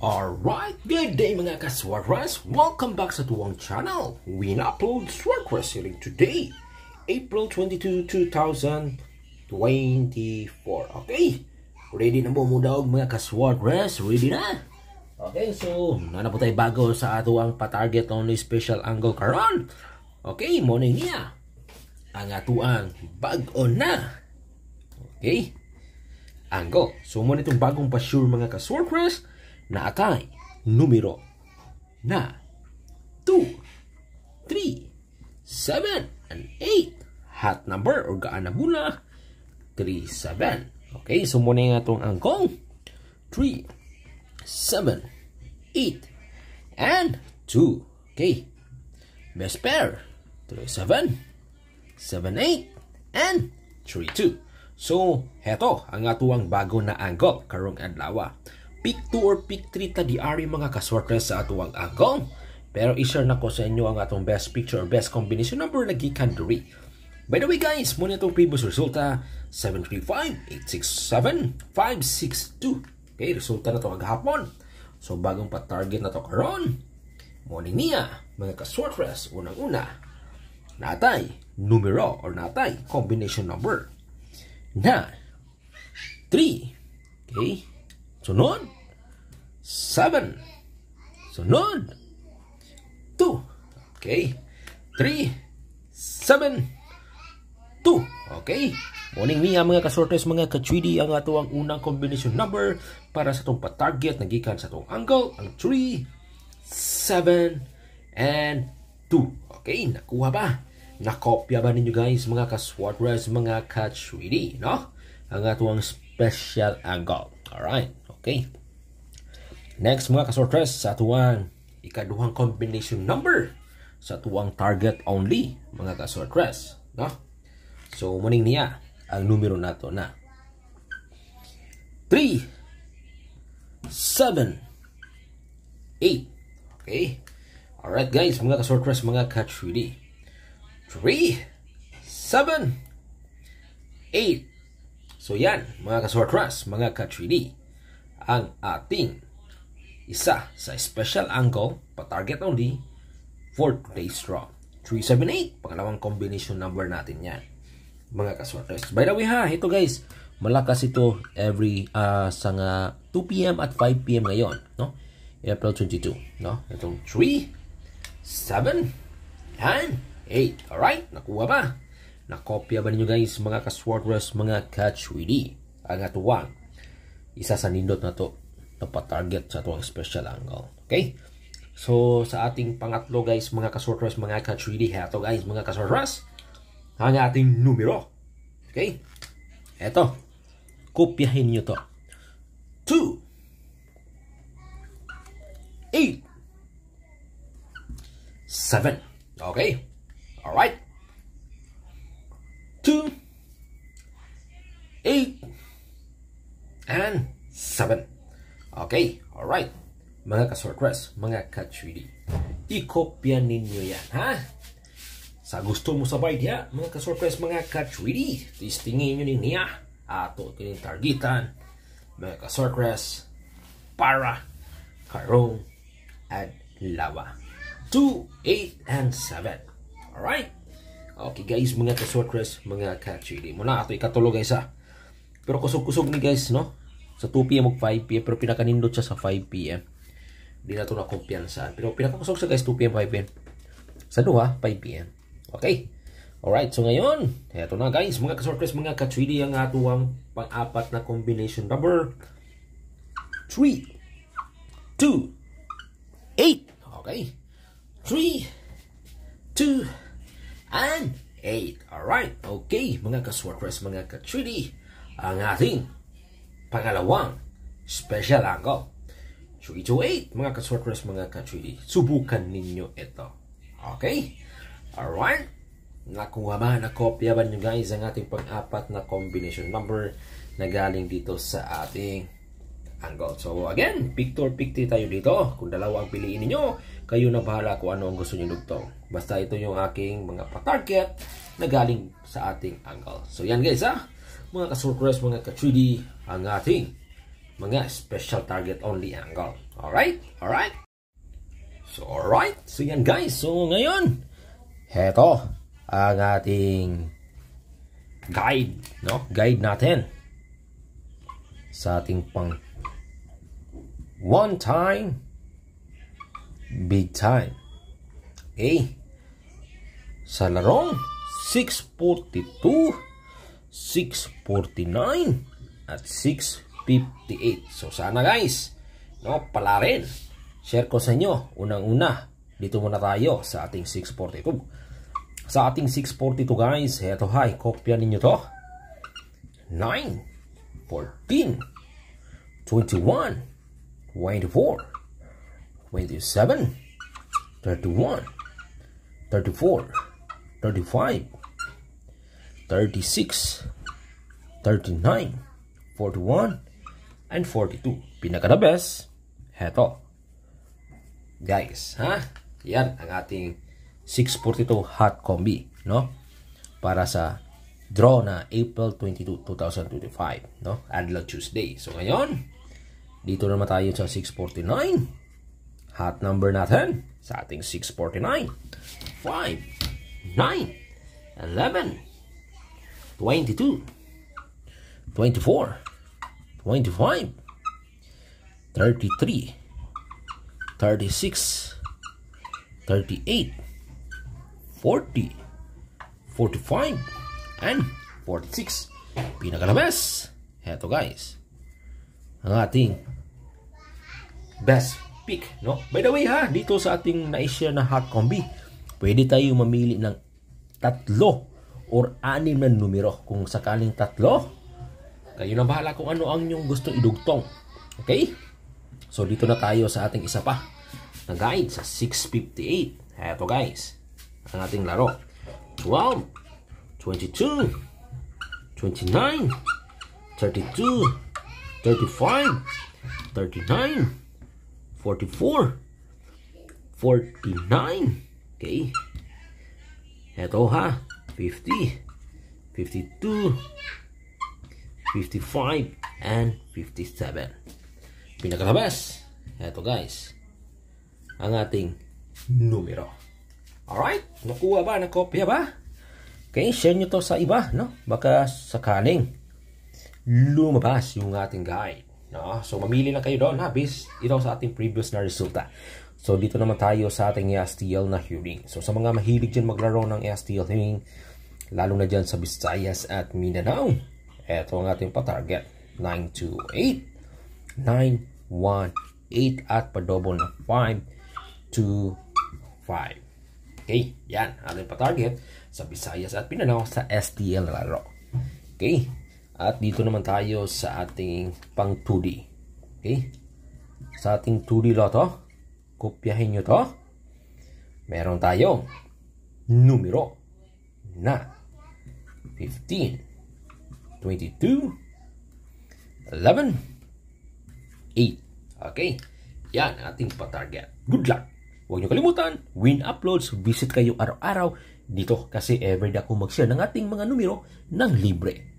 Alright, good day mga ka-Swordcrest! Welcome back sa tuwang channel. We upload Swordcrest Healing today, April 22, 2024. Okay, ready na po mo daw mga ka-Swordcrest? Ready na? Okay, so nana po tayo bago sa ato ang pa-target only special angle karon. Okay, morning niya. Ang ato ang bago na. Okay, angle. So muna itong bagong pa-sure mga ka-Swordcrest na atay numero na 2, 3, 7, and 8. Hot number or gaan na bula 3, 7. Okay, so muna nga itong angkong 3, 7, 8, and 2. Okay, best pair 3, 7, 7, 8, and 3, 2. So, heto ang atuang bago na angle karong adlaw. Pick 2 or pick 3 ta diari mga ka-Swordcrest sa atuang angle. Pero i-share na ko sa inyo ang atong best picture or best combination number na gikan diri. By the way guys, muna itong previous resulta 735-867-562. Okay, resulta na ito maghapon. So bagong pa-target na ito karon. Morning niya mga ka-Swordcrest, unang-una natay numero or natay combination number na 3. Okay, sunod 7, sunod 2. Okay, 3, 7, 2. Okay, morning niya mga ka-Swordcrest, mga ka-3D, ang ato ang unang combination number para sa itong pa-target na gikan sa itong angle, ang 3, 7, and 2. Okay, nakuha ba? Nakopya ba ninyo guys mga ka-Swordcrest, mga ka-3D, no? Ang ato ang special angle. Alright, okay. Next mga ka-Swordcrest, sa atuang ikaduhang combination number sa atuang target only mga ka-Swordcrest, no? So muning niya ang numero nato na 3, 7, 8. Okay, alright guys mga ka-Swordcrest, mga ka-3D, 3, 7, 8. So yan mga ka-Swordcrest, mga ka-3D, ang ating isa sa special angle pa-target only for today's draw. 378, pangalawang combination number natin yan mga ka-Swordcrest. By the way ha, ito guys, malakas ito every sa 2 PM at 5 PM ngayon, no? April 22, no? Itong 3, 7, and 8. Alright, nakuha ba? Nakopya ba ninyo guys mga ka-Swordcrest, mga ka-3D, ang atuwang isa sa nindot na to na pa-target sa atuwang special angle. Okay, so sa ating pangatlo guys mga ka-Swordcrest, mga ka-3D, heto guys mga ka-Swordcrest ang ating numero. Okay, eto, kopyahin nyo to. 2, 8, 7. Okay, alright, 2, 8, and 7. Okay, alright. Mga ka-Swordcrest, mga ka-3D, ikopya ninyo yan, ha? Sa gusto mo sabay diya, mga ka-Swordcrest, mga ka-3D, tistingin nyo niya ato kining targetan, mga ka-Swordcrest, para karong adlaw 2, 8, and 7. Alright? Okay guys, mga ka-Swordcrest, mga ka-3D, muna ato ikatulo guys ha. Pero kusog-kusog ni guys, no? Sa 2 PM o 5 PM, pero pinakanindot siya sa 5 PM. Hindi na ito na kumpiyansa. Pero pinakakusog siya guys, 2 PM, 5 PM. Sa 2 5 PM. Okay. Alright, so ngayon, eto na guys, mga ka-Swordcrest, mga ka-3D, ang atuang pang-apat na combination number 3, 2, 8. Okay. 3, 2, and 8. Alright, okay, mga ka-Swordcrest, mga ka-3D, ang ating pangalawang special angle 3 to 8 mga ka-Swordcrest, mga ka-3D. Subukan ninyo ito. Okay? Alright? Nakuha ba, nakopya ba nyo guys ang ating pang-apat na combination number na galing dito sa ating angle? So again, pick 2 or pick 3 tayo dito. Kung dalawa ang piliin niyo, kayo na bahala kung ano ang gusto nyo lugtong. Basta ito yung aking mga pa-target na galing sa ating angle. So yan guys ha, mga ka-Swordcrest, mga ka-3D, ang ating mga special target only angle. Alright? Alright? So, alright. So, yan guys. So, ngayon, heto ang ating guide, no? Guide natin sa ating pang one time, big time. Okay? Sa larong 642, 649, at 658. So, sana guys, no, pala rin. Share ko sa inyo, unang-una, dito muna tayo sa ating 642. Sa ating 642 guys, eto hay, kopya ninyo to. 9, 14, 21, 24, 27, 31, 34, 35, 36, 39, 41, and 42. Pinaka-the best, eto. Guys, ha? Yan ang ating 642 hot combi, no? Para sa draw na April 22, 2025, no? Adlaw Tuesday. So ngayon, dito naman tayo sa 649. Hot number natin sa ating 649. 5, 9, 11, 22, 24, 25, 33, 36, 38, 40, 45, and 46. Pinaka-best. Heto guys, ang ating best pick, no? By the way ha, dito sa ating na-share na hot combi, pwede tayo mamili ng 3 or 6 na numero. Kung sakaling 3, kayo na bahala kung ano ang inyong gusto idugtong. Okay? So, dito na tayo sa ating isa pa na guide sa 658. Eto guys, ang ating laro. 12, 22, 29, 32, 35, 39, 44, 49. Okay? Eto ha, 50, 52, 55, and 57. Pinaka-best. Eto guys, ang ating numero. Alright? Nakuha ba? Nakopya ba? Okay, share nyo to sa iba, no? Baka sakaling lumabas yung ating guide, no? So, mamili na kayo doon, ha? Based ito sa ating previous na resulta. So, dito naman tayo sa ating STL na hearing. So, sa mga mahilig dyan maglaro ng STL hearing, lalo na dyan sa Visayas at Mindanao, eto ang ating pa-target. 928, 918, at pa-double na 525. Okay, yan. Ating pa-target sa Visayas at Mindanao sa STL na laro. Okay, at dito naman tayo sa ating pang 2D. Okay, sa ating 2D loto, kopyahin nyo to. Meron tayong numero na 15, 22, 11, 8. Okay, yan ang ating pa-target. Good luck! Huwag nyo kalimutan, Win Uploads, visit kayo araw-araw dito kasi everyday ako mag-share ng ating mga numero ng libre.